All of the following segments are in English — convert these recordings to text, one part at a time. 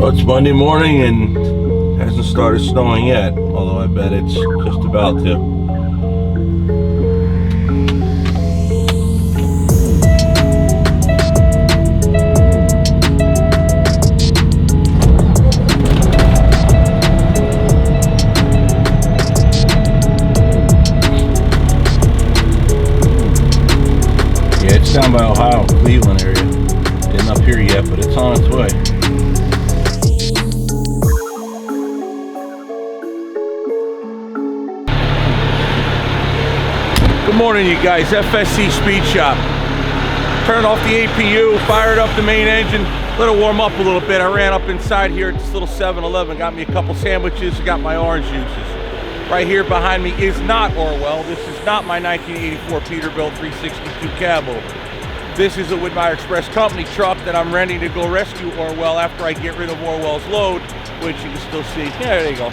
Well, it's Monday morning and hasn't started snowing yet, although I bet it's just about to. Yeah, it's down by Ohio, Cleveland area. Isn't up here yet, but it's on its way. Good morning, you guys. FSC Speed Shop. Turned off the APU, fired up the main engine, let it warm up a little bit. I ran up inside here at this little 7-Eleven, got me a couple sandwiches, got my orange juices. Right here behind me is not Orwell. This is not my 1984 Peterbilt 362 Cabover. This is a Wiedmeyer Express company truck that I'm renting to go rescue Orwell after I get rid of Orwell's load, which you can still see. Yeah, there you go.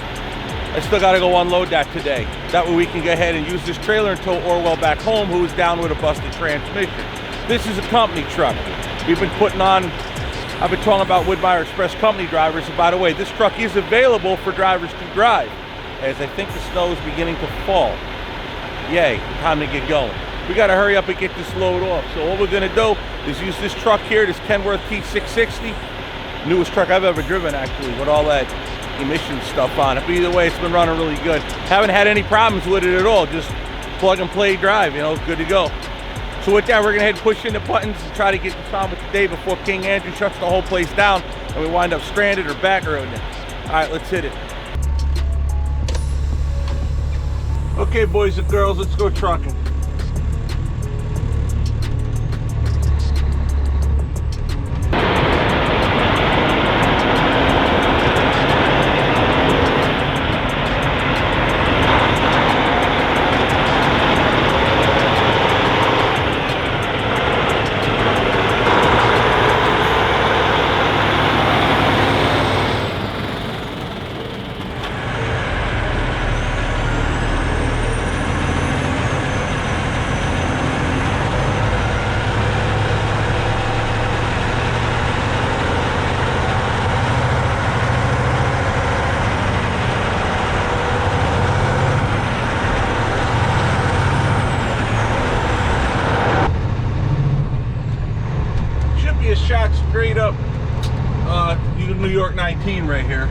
I still got to go unload that today. That way we can go ahead and use this trailer and tow Orwell back home, who is down with a busted transmission. This is a company truck. We've been putting on, I've been talking about Wiedmeyer Express company drivers. And by the way, this truck is available for drivers to drive, as I think the snow is beginning to fall. Yay, time to get going. We got to hurry up and get this load off. So what we're going to do is use this truck here, this Kenworth T660. Newest truck I've ever driven, actually, with all that emissions stuff on it. But either way, it's been running really good. Haven't had any problems with it at all. Just plug and play drive, you know, good to go. So with that, we're going to head and push in the buttons and try to get this on with the day before King Andrew shuts the whole place down and we wind up stranded or back roading it. All right, let's hit it. Okay, boys and girls, let's go trucking. Shot straight up New York 19 right here.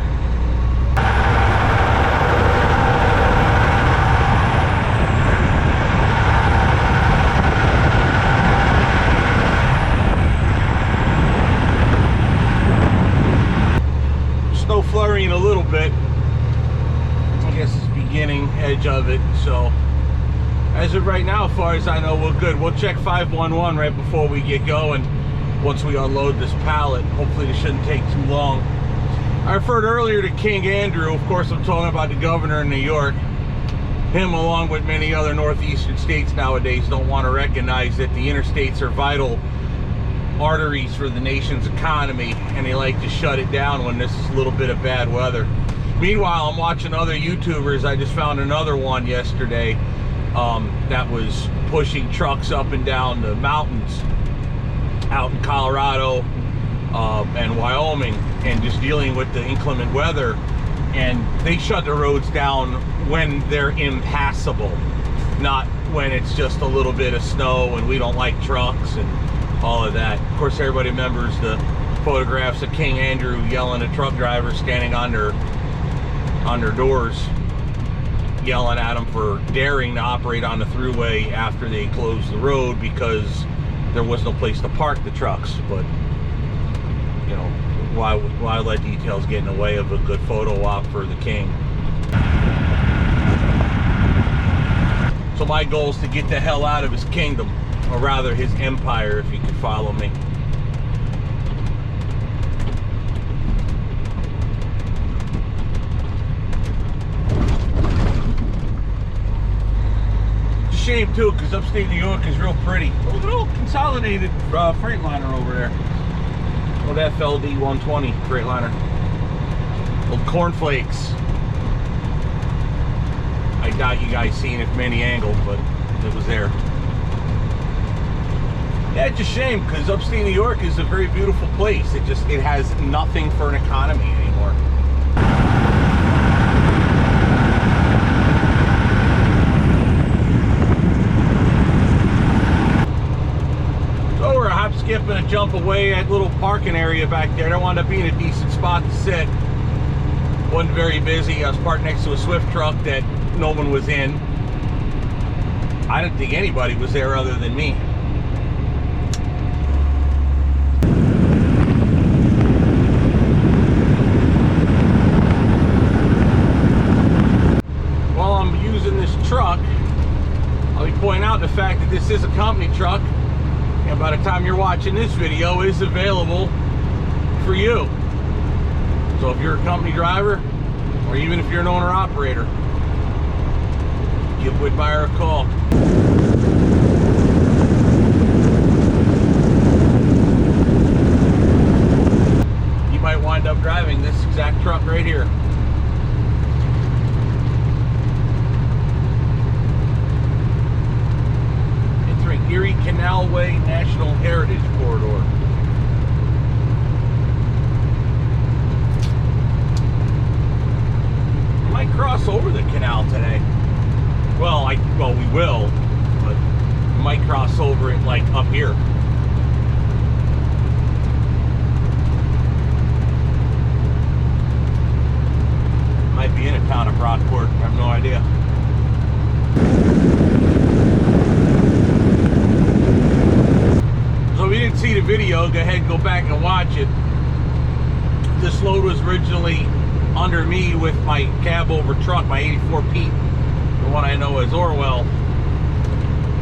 Snow flurrying a little bit. I guess it's beginning edge of it. So as of right now, as far as I know, we're good. We'll check 511 right before we get going. Once we unload this pallet, hopefully this shouldn't take too long. I referred earlier to King Andrew. Of course, I'm talking about the governor of New York. Him, along with many other northeastern states nowadays, don't want to recognize that the interstates are vital arteries for the nation's economy, and they like to shut it down when there's a little bit of bad weather. Meanwhile, I'm watching other YouTubers. I just found another one yesterday that was pushing trucks up and down the mountains out in Colorado and Wyoming, and just dealing with the inclement weather, and they shut the roads down when they're impassable, not when it's just a little bit of snow and we don't like trucks and all of that. Of course, everybody remembers the photographs of King Andrew yelling at truck drivers standing on their doors, yelling at them for daring to operate on the thruway after they closed the road because there was no place to park the trucks. But you know, why let details get in the way of a good photo op for the king? So my goal is to get the hell out of his kingdom, or rather his empire, if you can follow me. Shame too, because upstate New York is real pretty. Look at the old consolidated Freightliner over there. Old FLD 120 Freightliner. Old cornflakes. I doubt you guys seen it from any angle, but it was there. Yeah, it's a shame because upstate New York is a very beautiful place. It has nothing for an economy anymore. So we're a hop, skip, and a jump away at little parking area back there. That wound up being a decent spot to sit. Wasn't very busy. I was parked next to a Swift truck that no one was in. I didn't think anybody was there other than me. While I'm using this truck, I'll be pointing out the fact that this is a company truck, and by the time you're watching this video, it's available for you. So if you're a company driver, or even if you're an owner-operator, give Wiedmeyer a call. You might wind up driving this exact truck right here. Entering Erie Canal Way National Heritage Corridor. Might cross over the canal today. Well, we will, but we might cross over it like up here. Might be in a town of Broadport. I have no idea. So if you didn't see the video, go ahead and go back and watch it. This load was originally under me with my Cabover truck, my 84 Pete, the one I know as Orwell,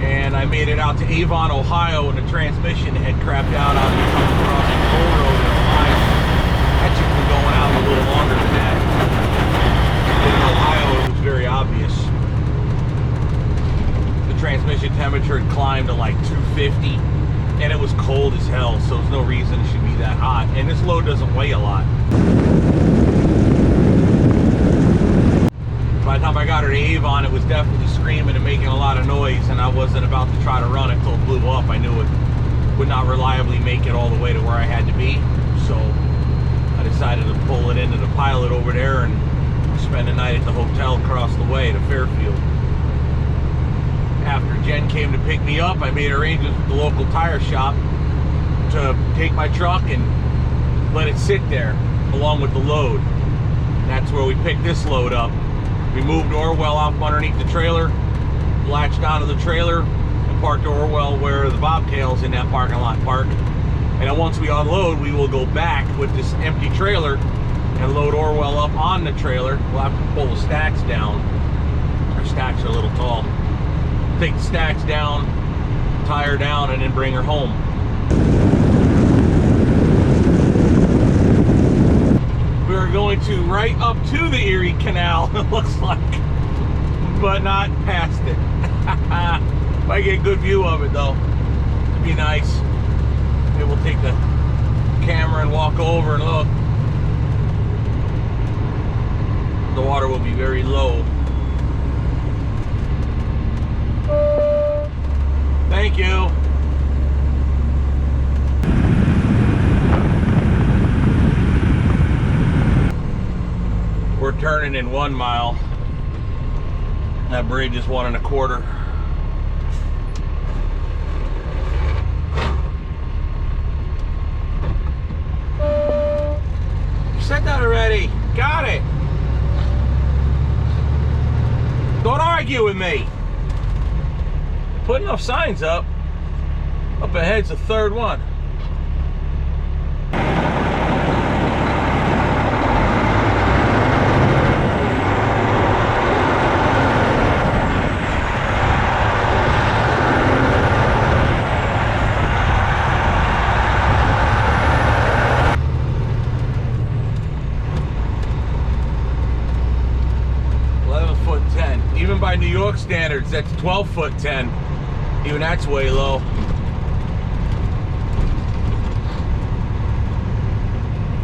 and I made it out to Avon, Ohio, and the transmission had crapped out on me coming across the toll road in Ohio. That should be going out a little longer than that. In Ohio, it was very obvious. The transmission temperature had climbed to like 250, and it was cold as hell, so there's no reason it should be that hot. And this load doesn't weigh a lot. By the time I got her to Avon, it was definitely screaming and making a lot of noise, and I wasn't about to try to run it until it blew up. I knew it would not reliably make it all the way to where I had to be, so I decided to pull it into the pilot over there and spend the night at the hotel across the way to Fairfield. After Jen came to pick me up, I made arrangements with the local tire shop to take my truck and let it sit there along with the load. That's where we picked this load up. We moved Orwell out from underneath the trailer, latched onto the trailer, and parked Orwell where the Bobtails in that parking lot park. And then once we unload, we will go back with this empty trailer and load Orwell up on the trailer. We'll have to pull the stacks down. Our stacks are a little tall. Take the stacks down, tie her down, and then bring her home. We're going to right up to the Erie Canal, it looks like, but not past it. Might get a good view of it though. It'd be nice. Maybe we'll take the camera and walk over and look. The water will be very low. Thank you. We're turning in 1 mile. That bridge is 1 1/4. You said that already. Got it. Don't argue with me. Put enough signs up. Up ahead's the 3rd one. By New York standards, that's 12'10". Even that's way low.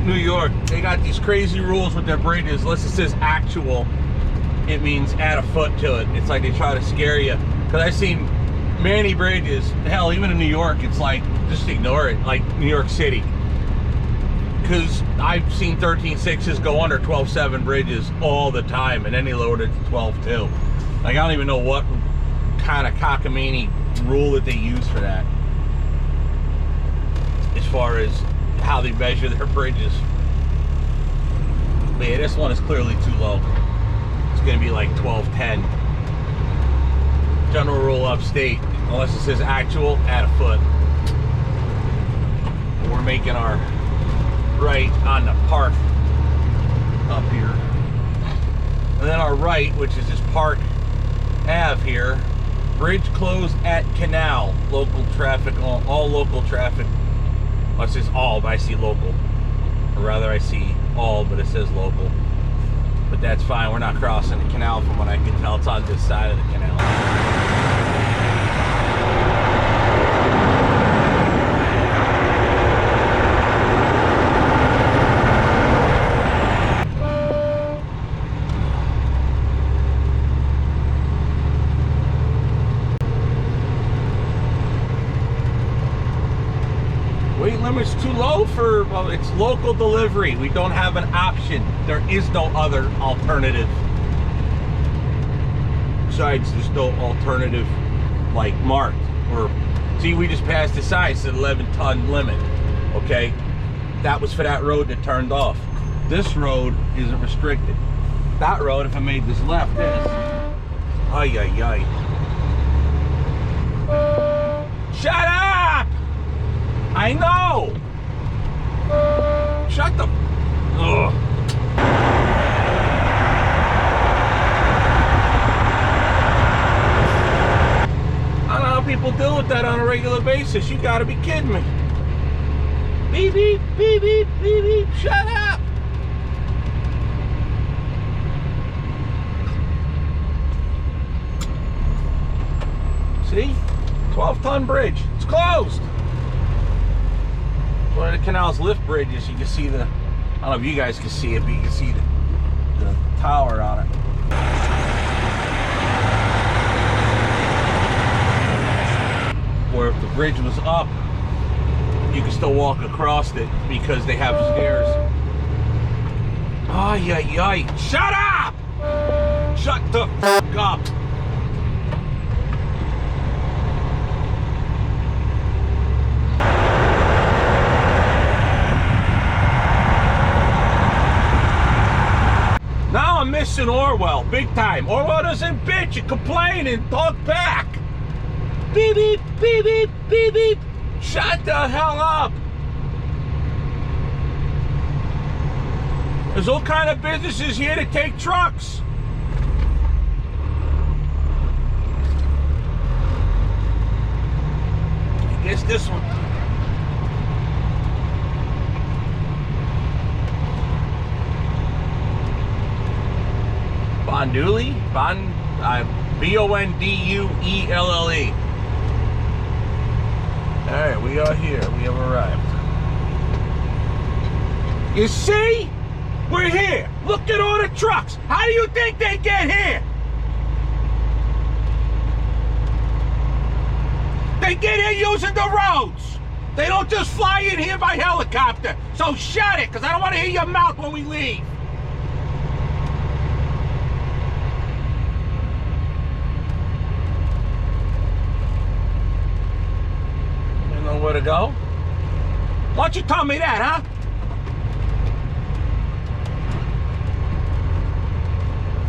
New York, they got these crazy rules with their bridges. Unless it says actual, it means add a foot to it. It's like they try to scare you. Because I've seen many bridges, hell, even in New York, it's like, just ignore it, like New York City. Because I've seen 13.6s go under 12.7 bridges all the time, and then they lowered it to 12.2. Like, I don't even know what kind of cockamamie rule that they use for that, as far as how they measure their bridges. But yeah, this one is clearly too low. It's going to be like 12.10. General rule upstate, unless it says actual, add a foot. We're making our right on the park up here. And then our right, which is this Park Ave here, bridge closed at Canal. Local traffic, all local traffic. Well, it says all, but I see local. Or rather, I see all, but it says local. But that's fine, we're not crossing the canal from what I can tell. It's on this side of the canal. Weight limit's too low for, well, it's local delivery. We don't have an option. There is no other alternative. Besides, there's no alternative like marked. Or, see, we just passed the size, the 11-ton limit. Okay? That was for that road that turned off. This road isn't restricted. That road, if I made this left, is. Ay, ay, ay. Shut up! I know! Shut the... Ugh. I don't know how people deal with that on a regular basis. You gotta be kidding me. Beep, beep, beep, beep, beep, beep. Shut up! See? 12-ton bridge. It's closed! One of the canal's lift bridges, you can see the, I don't know if you guys can see it, but you can see the tower on it. Where if the bridge was up, you can still walk across it because they have stairs. Ay, ay, ay. Shut up! Shut the f*** up! Now I'm missing Orwell, big time. Orwell doesn't bitch and complain and talk back. Beep, beep, beep, beep, beep, beep. Shut the hell up. There's all kind of businesses here that take trucks. I guess this one. Bonduelle? B-O-N-D-U-E-L-L-E. Alright, we are here. We have arrived. You see? We're here. Look at all the trucks. How do you think they get here? They get here using the roads. They don't just fly in here by helicopter. So shut it, because I don't want to hear your mouth when we leave. Where to go? Why don't you tell me that, huh?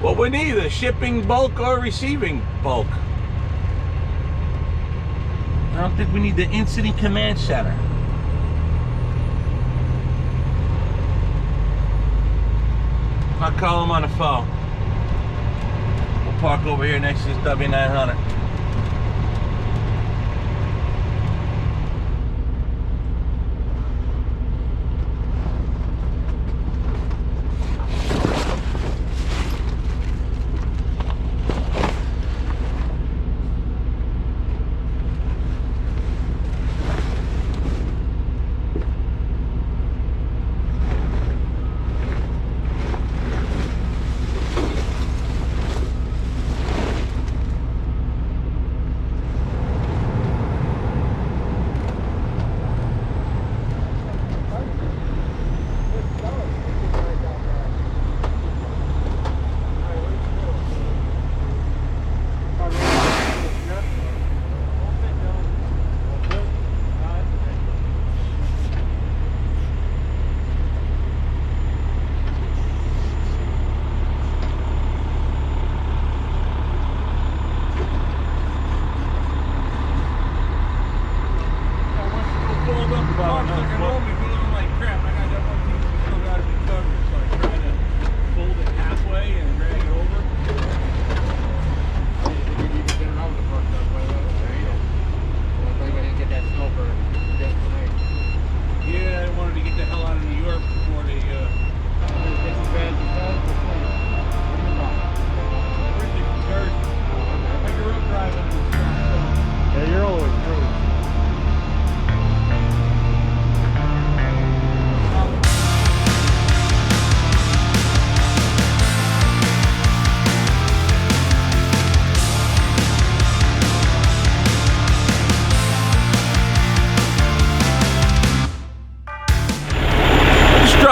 Well, we're neither shipping bulk or receiving bulk. I don't think we need the incident command center. I'll call him on the phone. We'll park over here next to this W900.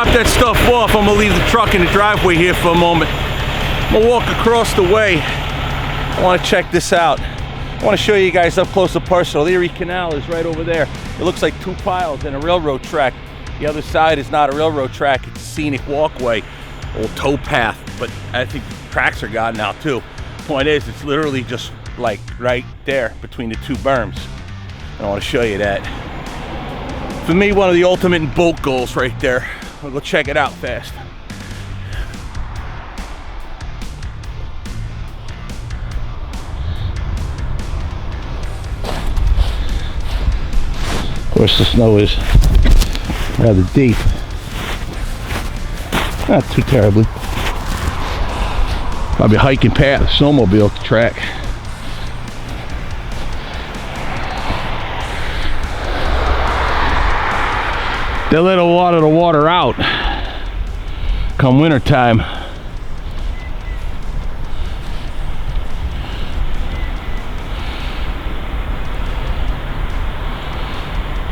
drop that stuff off, I'm gonna leave the truck in the driveway here for a moment. I'm gonna walk across the way. I wanna check this out. I wanna show you guys up close and personal. The Erie Canal is right over there. It looks like 2 piles and a railroad track. The other side is not a railroad track, it's a scenic walkway, old tow path, but I think the tracks are gone now too. Point is, it's literally just like right there between the 2 berms. I want to show you that. For me, one of the ultimate boat goals right there. We'll go check it out fast. Of course, the snow is rather deep. Not too terribly. Probably hiking path, a snowmobile at the track. They let a lot of the water out come winter time.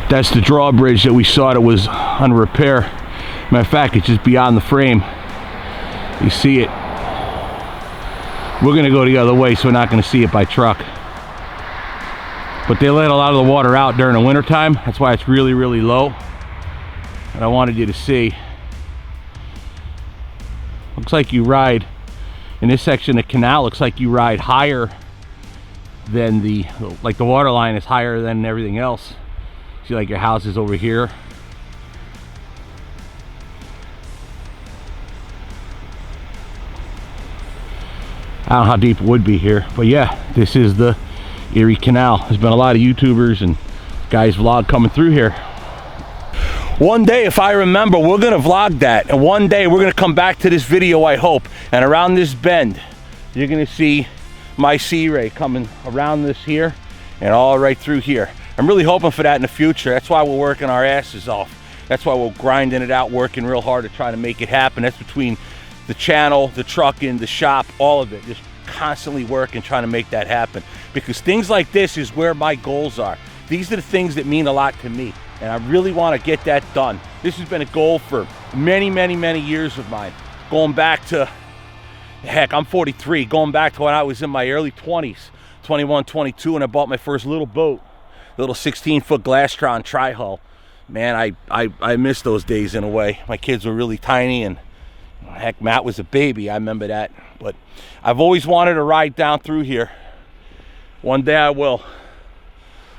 That's the drawbridge that we saw that was on repair. Matter of fact, it's just beyond the frame. You see it. We're gonna go the other way, so we're not gonna see it by truck. But they let a lot of the water out during the winter time. That's why it's really, really low. And I wanted you to see. Looks like you ride in this section of the canal. Looks like you ride higher than the water line is higher than everything else. See, like your house is over here. I don't know how deep it would be here, but yeah, this is the Erie Canal. There's been a lot of YouTubers and guys vlog coming through here. One day, if I remember, we're gonna vlog that, and one day we're gonna come back to this video, I hope, and around this bend you're gonna see my Sea Ray coming around this here and all right through here. I'm really hoping for that in the future. That's why we're working our asses off. That's why we're grinding it out, working real hard to try to make it happen. That's between the channel, the trucking, the shop, all of it, just constantly working, trying to make that happen. Because things like this is where my goals are. These are the things that mean a lot to me, and I really want to get that done. This has been a goal for many, many, many years of mine. Going back to, heck, I'm 43, going back to when I was in my early 20s, 21, 22, and I bought my first little boat, little 16-foot Glastron tri-hull. Man, I miss those days in a way. My kids were really tiny, and heck, Matt was a baby, I remember that. But I've always wanted to ride down through here. One day I will.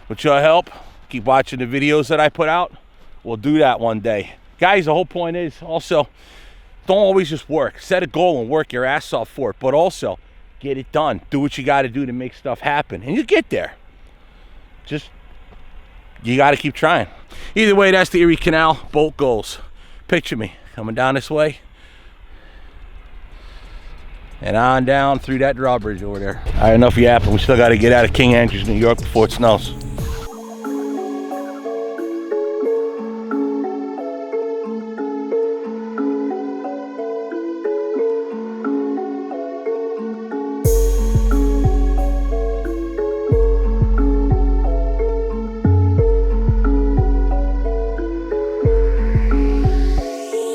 With your help, keep watching the videos that I put out. We'll do that one day. Guys, the whole point is also, don't always just work. Set a goal and work your ass off for it, but also get it done. Do what you got to do to make stuff happen, and you get there. Just, you got to keep trying. Either way, that's the Erie Canal boat goals. Picture me coming down this way and on down through that drawbridge over there. All right, enough yapping. We still got to get out of King Andrews, New York before it snows.